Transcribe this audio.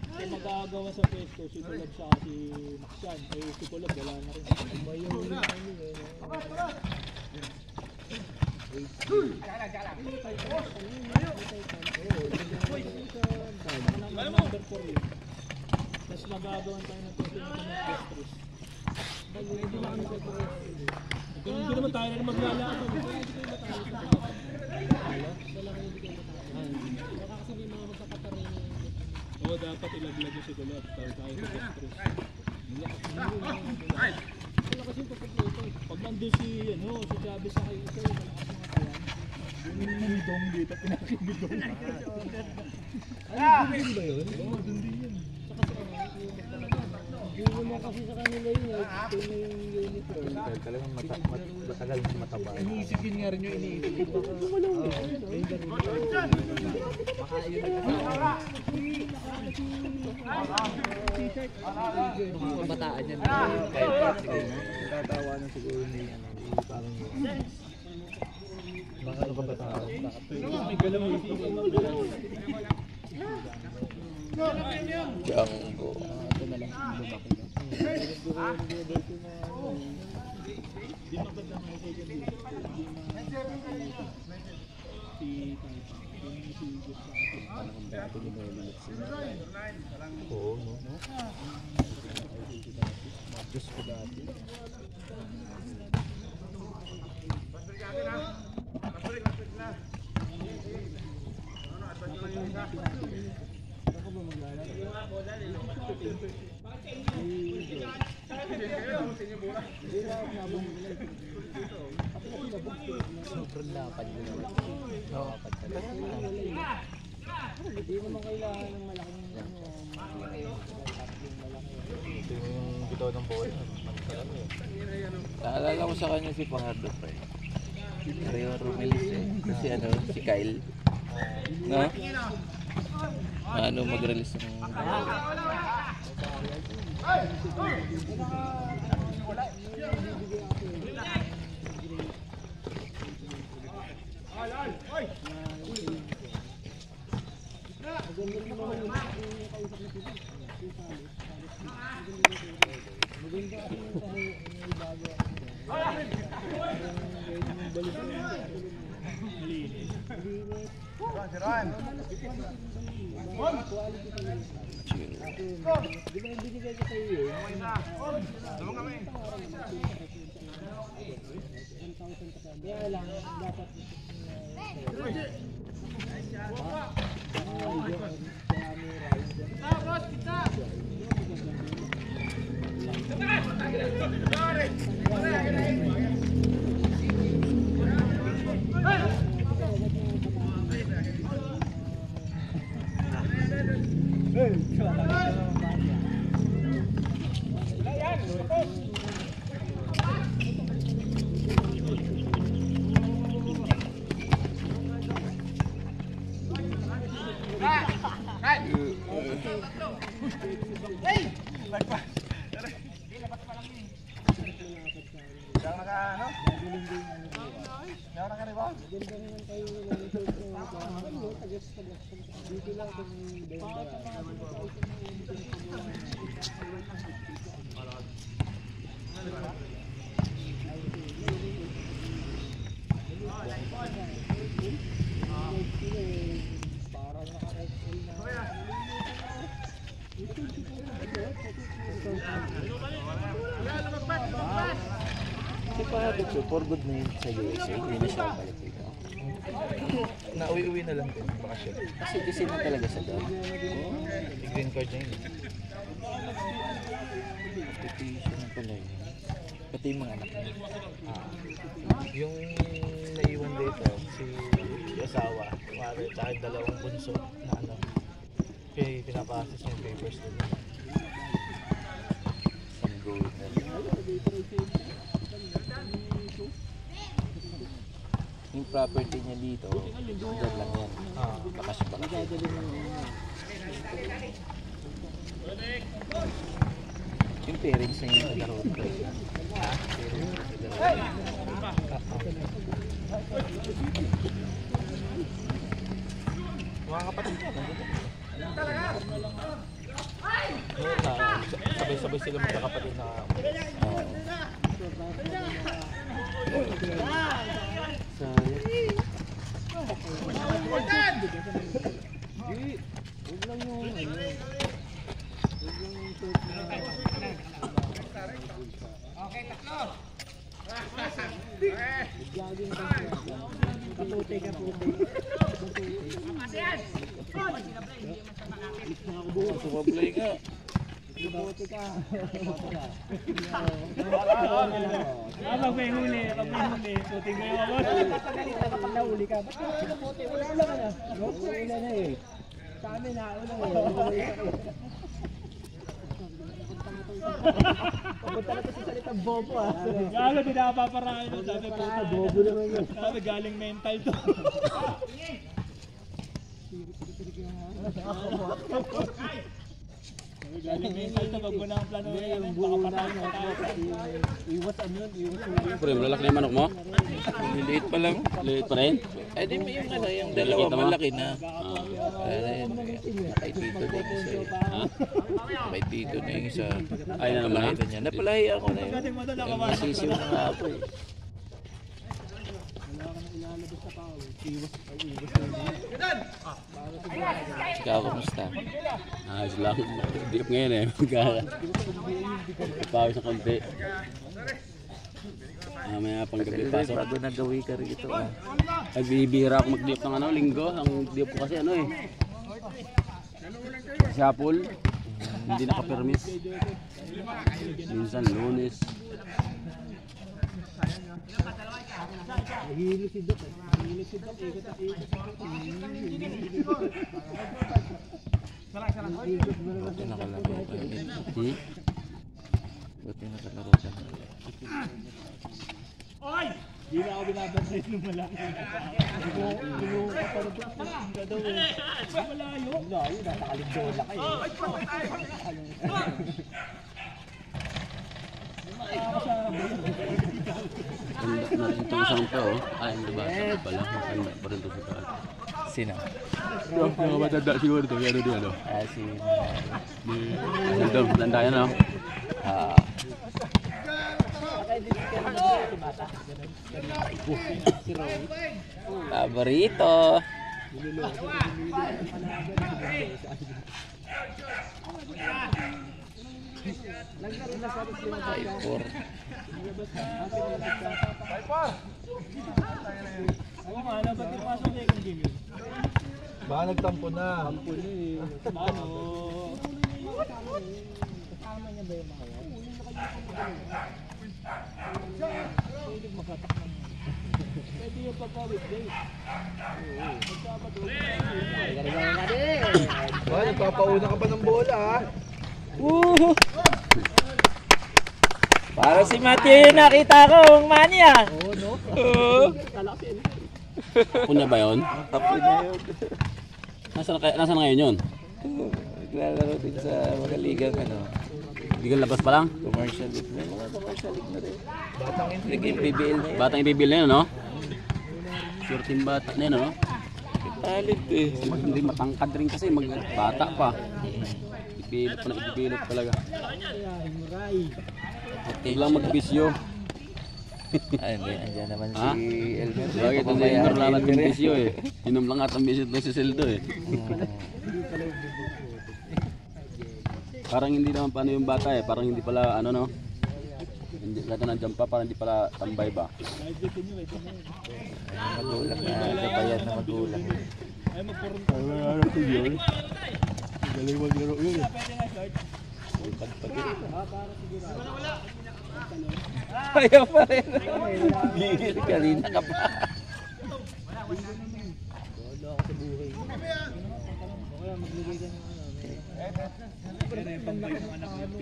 Kaya magagawa sa pesto, si Kulab sa si Maxan. Eh, si Kulab wala na rin. Number 4 yun. Tapos magagawan tayo ng pesto ng Pestrus. Hindi naman tayo na maglalakad. Oo, dapat ilaglag yung si Kulab. Tayo sa Pestrus. Pag nandun si Chavez sa kayo ito, malakas mga kawan. Yung bidong dito, pinakibidong. Ano, bidong ba yun? Oo, dundi yun. Hindi mo kasi sa kanila yun, ito na yung uniform. Talagang matagal mataba. Iniisipin nga rin yung iniisipin. Mga kabataan yan. Tatawa na siguro ni parang mga kabataan. May galaw yung Django. ito na lang lumaki na. Di maganda mga kaibigan dito. Si Gusto. Parang dati ni Melilit sila. Oo, no? Diyos ko dati. Ako ba maglalaro? Sobrang lapad mo naman. Lapad ka na. Hindi naman kailangan ng malaking Ito yung bitaw ng bola. Naalala ko sa kanya si Pangardo pa eh. Rio Rumelis eh. Kasi si Kyle. No? Mag-release ng... For good na yun sa USA, hindi na siya balik dito. Nauwi-uwi na lang din, bakasyon. Citizen na talaga sa doon. Green card na yun. Application na pala yun. Pati yung mga anak niya. Yung naiwan dito, si asawa, tsaka dalawang bunso na kaya pinapa-assess niya yung papers nila. Some gold na rin. Yung property niya dito, dyan lang yan. Bakas-bakas. Yung parents niya yung nagkaroon ko. Parents niya nagkaroon. Mga kapatid niya. Sabay-sabay sila magkakapatid na. Sumablay ka. Pag may huli, puting mo yung ako. Kapag nahuli ka, ba't wala ka na? Wala na eh. Sa amin na, papunta na to sa salitang bobo ah. Gago, di nakapaparahin nun. Sabi po, bobo naman yun. Sabi galing mental to. Galing mental to, pag mo na ang plano na yan, baka patayin ka tayo. Iwas ano yun, iwas yun. Pre, malalaki na yung manok mo? Liit pa lang. Liit pa rin? Eh di may yung ano, yung dalawa malaki na. Kay Tito na yung isa. Kay Tito na yung isa. Ay na naman ha? Nakita niya. Napalahi ako na yun. Yung masisiw na nga ako eh. Ikaw, kamusta? Ayos lang. Diop ngayon eh. Pawis na konti. May pang gabi pasok. Bago nagawi ka rin ito ah. Nagbibihira ako mag-diop ng ano, linggo. Ang diop ko kasi ano eh. Siyapol. Hindi nakapermis. Minsan Lunes. Nahihilo si Doc eh. Nahihilo si Doc, ikot at ikot. Buti nakalaro ka rin. Buti nakalaro ka rin. Di na ako binabantay nung malaki. Tulungan ka pa na ka daw eh. Malayo. Malayo, nakakaligdola kayo. Handa na rin itong sound to oh. Ay, hindi ba? Sakit pala. Handa pa rin ito sa taas. Sino? Yung mga matanda siguro ito. Ano di ano? Sino? Ito, matanda yan oh. Paborito. Five-four. Ako nga, ano ba't yung pasok niya yung game yun? Baka nagtampo na. Tampo niya eh. Ano? Kasama niya ba yung mga yan? Pwede makatak naman. Pwede yung pagka-weekday. Wala, nagpapauna ka pa ng bola ha. Para si Matthew nakita kong mania. Oo, no? Kalaki. Punya ba yun? Tapo niya yun. Nasaan na ngayon yun? Naglalaro din sa mga ligang ano. Ligang labas pa lang? Commercial league na. Mga commercial league na rin. Batang PBL na yun. Batang ibibil na yun no? Sure team bata na yun no? Talit eh. Hindi matangkad rin kasi bata pa. Ibilot pa na ibibilot talaga. Kaya, himuray. Huwag lang magbisyo. Ay, hindi. Andiyan naman si Ha? Elmer. Bakit hindi Elmer lang nagbisyo eh? Inom lang at ang bisyo ng si Seldo eh. Parang hindi naman paano yung bata eh. Parang hindi pala ano no? Hindi lahat na nandiyan pa, parang hindi pala tambay ba? Magulang na. Gabayan na magulang. Ay, magpurong Ano ko yun? Galing maglaro yun eh. Ayaw pa rin. Gigil kanina ka pa. wala ako sa buhay. Kaya maglagay ka ng ano. Pero yung pambay ng anak mo.